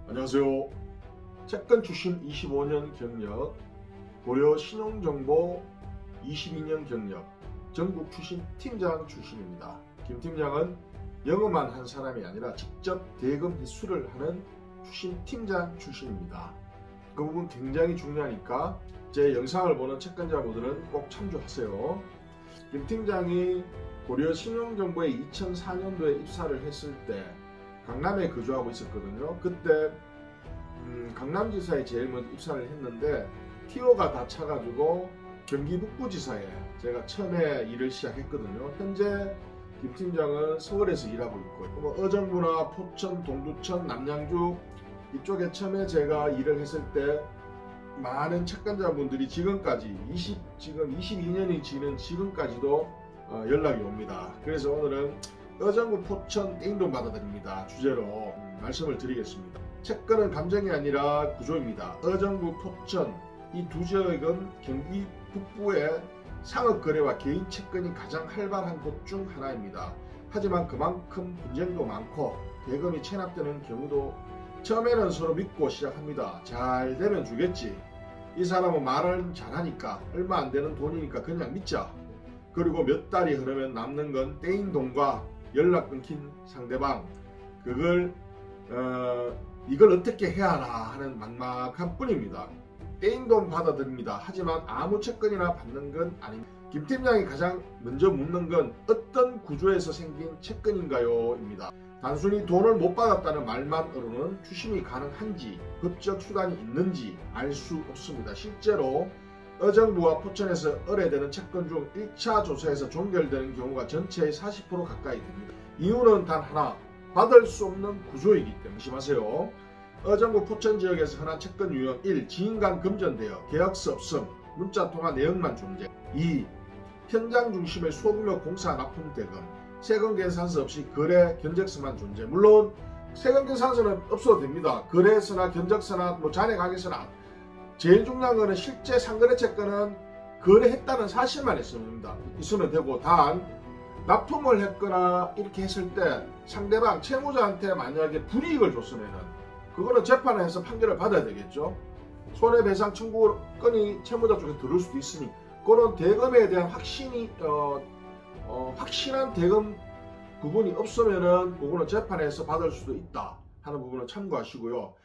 안녕하세요. 채권 출신 25년 경력, 고려 신용정보 22년 경력, 전국 출신 팀장 출신입니다. 김 팀장은 영어만 한 사람이 아니라 직접 대금 회수를 하는 출신 팀장 출신입니다. 그 부분 굉장히 중요하니까 제 영상을 보는 채권자분들은 꼭 참조하세요. 김 팀장이 고려 신용정보에 2004년도에 입사를 했을 때 강남에 거주하고 있었거든요. 그때 강남지사에 제일 먼저 입사를 했는데 티오가 다 차가지고 경기 북부지사에 제가 처음에 일을 시작했거든요. 현재 김 팀장은 서울에서 일하고 있고 의정부나 포천, 동두천, 남양주 이쪽에 처음에 제가 일을 했을 때 많은 채권자분들이 지금까지 지금 22년이 지난 지금까지도 연락이 옵니다. 그래서 오늘은 의정부 포천 땡돈 받아드립니다 주제로 말씀을 드리겠습니다. 채권은 감정이 아니라 구조입니다. 의정부 포천 이 두 지역은 경기 북부의 상업거래와 개인 채권이 가장 활발한 곳 중 하나입니다. 하지만 그만큼 분쟁도 많고 대금이 체납되는 경우도 처음에는 서로 믿고 시작합니다. 잘 되면 주겠지. 이 사람은 말을 잘하니까 얼마 안 되는 돈이니까 그냥 믿자. 그리고 몇 달이 흐르면 남는 건 떼인 돈과 연락 끊긴 상대방, 이걸 어떻게 해야 하나 하는 막막한 뿐입니다. 떼인 돈 받아들입니다. 하지만 아무 채권이나 받는 건 아닙니다. 김 팀장이 가장 먼저 묻는 건 어떤 구조에서 생긴 채권인가요? 입니다. 단순히 돈을 못 받았다는 말만으로는 추심이 가능한지 법적 수단이 있는지 알 수 없습니다. 실제로 의정부와 포천에서 의뢰되는 채권 중 1차 조사에서 종결되는 경우가 전체의 40% 가까이 됩니다. 이유는 단 하나, 받을 수 없는 구조이기 때문에 조심하세요. 의정부 포천 지역에서 흔한 채권 유형 1. 지인 간 금전되어 계약서 없음, 문자 통화 내역만 존재. 2. 현장 중심의 소규모 공사 납품 대금, 세금 계산서 없이 거래 견적서만 존재. 물론 세금 계산서는 없어도 됩니다. 거래서나 견적서나 잔액 하객서나. 제일 중요한 거는 실제 상거래 채권은 거래했다는 사실만 있으면 되고, 단 납품을 했거나 이렇게 했을 때 상대방 채무자한테 만약에 불이익을 줬으면은 그거는 재판에서 판결을 받아야 되겠죠. 손해배상 청구권이 채무자 쪽에 들을 수도 있으니 그런 대금에 대한 확신한 대금 부분이 없으면은 그거는 재판에서 받을 수도 있다 하는 부분을 참고하시고요.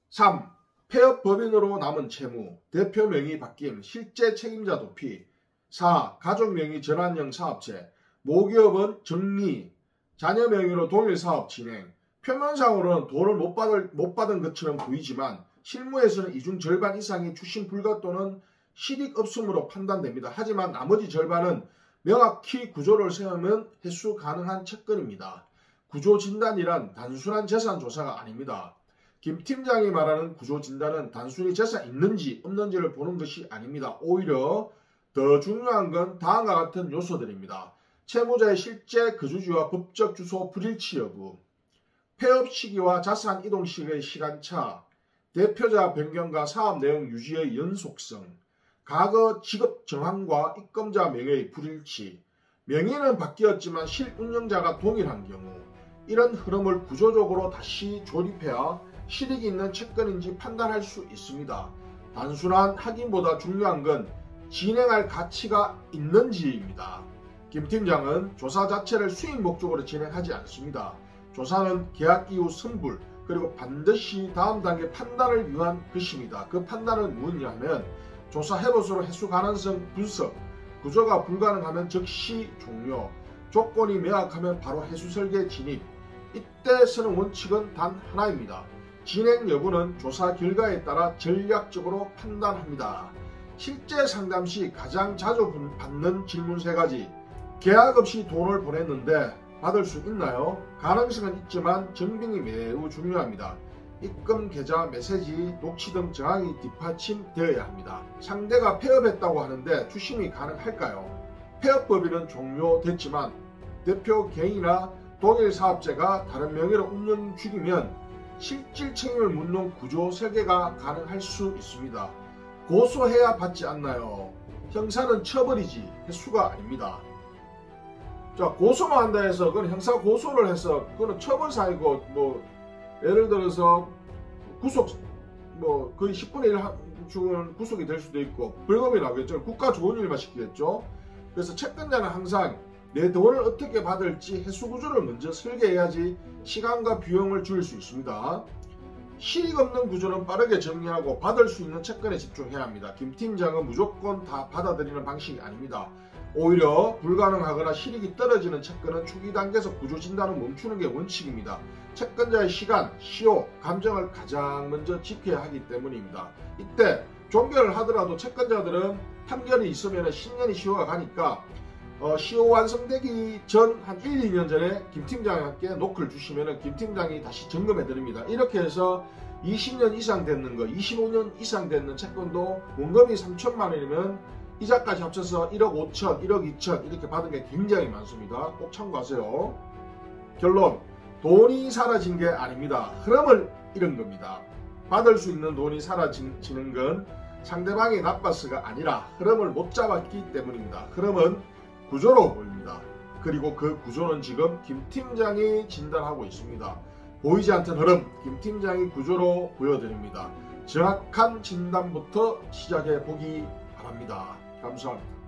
3. 폐업 법인으로 남은 채무, 대표 명의 바뀜, 실제 책임자 도피. 4. 가족 명의 전환형 사업체, 모기업은 정리, 자녀 명의로 동일 사업 진행. 표면상으로는 돈을 못 받은 것처럼 보이지만 실무에서는 이중 절반 이상이 추심 불가 또는 실익 없음으로 판단됩니다. 하지만 나머지 절반은 명확히 구조를 세우면 회수 가능한 채권입니다. 구조 진단이란 단순한 재산 조사가 아닙니다. 김 팀장이 말하는 구조 진단은 단순히 재산 있는지 없는지를 보는 것이 아닙니다. 오히려 더 중요한 건 다음과 같은 요소들입니다. 채무자의 실제 거주지와 법적 주소 불일치 여부, 폐업 시기와 자산 이동 시기의 시간차, 대표자 변경과 사업 내용 유지의 연속성, 과거 직업 정황과 입금자 명의의 불일치, 명의는 바뀌었지만 실운영자가 동일한 경우, 이런 흐름을 구조적으로 다시 조립해야 실익이 있는 채권인지 판단할 수 있습니다. 단순한 확인보다 중요한 건 진행할 가치가 있는지입니다. 김 팀장은 조사 자체를 수익 목적으로 진행하지 않습니다. 조사는 계약 이후 선불 그리고 반드시 다음 단계 판단을 위한 것입니다. 그 판단은 무엇이냐면 조사 해보수로 회수 가능성 분석, 구조가 불가능하면 즉시 종료, 조건이 명확하면 바로 회수 설계 진입. 이때 쓰는 원칙은 단 하나입니다. 진행 여부는 조사 결과에 따라 전략적으로 판단합니다. 실제 상담 시 가장 자주 받는 질문 3가지. 계약 없이 돈을 보냈는데 받을 수 있나요? 가능성은 있지만 증빙이 매우 중요합니다. 입금 계좌, 메시지, 녹취 등 정확히 뒷받침되어야 합니다. 상대가 폐업했다고 하는데 추심이 가능할까요? 폐업법인은 종료됐지만 대표 개인이나 동일 사업체가 다른 명의로 운영 중이면 실질 책임을 묻는 구조 설계가 가능할 수 있습니다. 고소해야 받지 않나요? 형사는 처벌이지 회수가 아닙니다. 자, 고소만 한다 해서 그건 형사 고소를 해서 그거는 처벌사이고, 예를 들어서 구속 뭐 거의 10분의 1 중은 구속이 될 수도 있고 벌금이 나오겠죠. 국가 좋은 일만 시키겠죠. 그래서 채권자는 항상 내 돈을 어떻게 받을지 해수구조를 먼저 설계해야지 시간과 비용을 줄일 수 있습니다. 실익 없는 구조는 빠르게 정리하고 받을 수 있는 채권에 집중해야 합니다. 김 팀장은 무조건 다 받아들이는 방식이 아닙니다. 오히려 불가능하거나 실익이 떨어지는 채권은 초기 단계에서 구조 진단을 멈추는 게 원칙입니다. 채권자의 시간, 시효, 감정을 가장 먼저 지켜야 하기 때문입니다. 이때 종결을 하더라도 채권자들은 판결이 있으면 10년이 시효가 가니까 시효 완성되기 전 한 1, 2년 전에 김 팀장님께 노크를 주시면 김 팀장이 다시 점검해 드립니다. 이렇게 해서 20년 이상 됐는 거, 25년 이상 됐는 채권도 원금이 3천만 원이면 이자까지 합쳐서 1억 5천, 1억 2천 이렇게 받은 게 굉장히 많습니다. 꼭 참고하세요. 결론, 돈이 사라진 게 아닙니다. 흐름을 잃은 겁니다. 받을 수 있는 돈이 사라지는 건 상대방이 나빠서가 아니라 흐름을 못 잡았기 때문입니다. 흐름은 구조로 보입니다. 그리고 그 구조는 지금 김 팀장이 진단하고 있습니다. 보이지 않던 흐름, 김 팀장이 구조로 보여드립니다. 정확한 진단부터 시작해 보기 바랍니다. 감사합니다.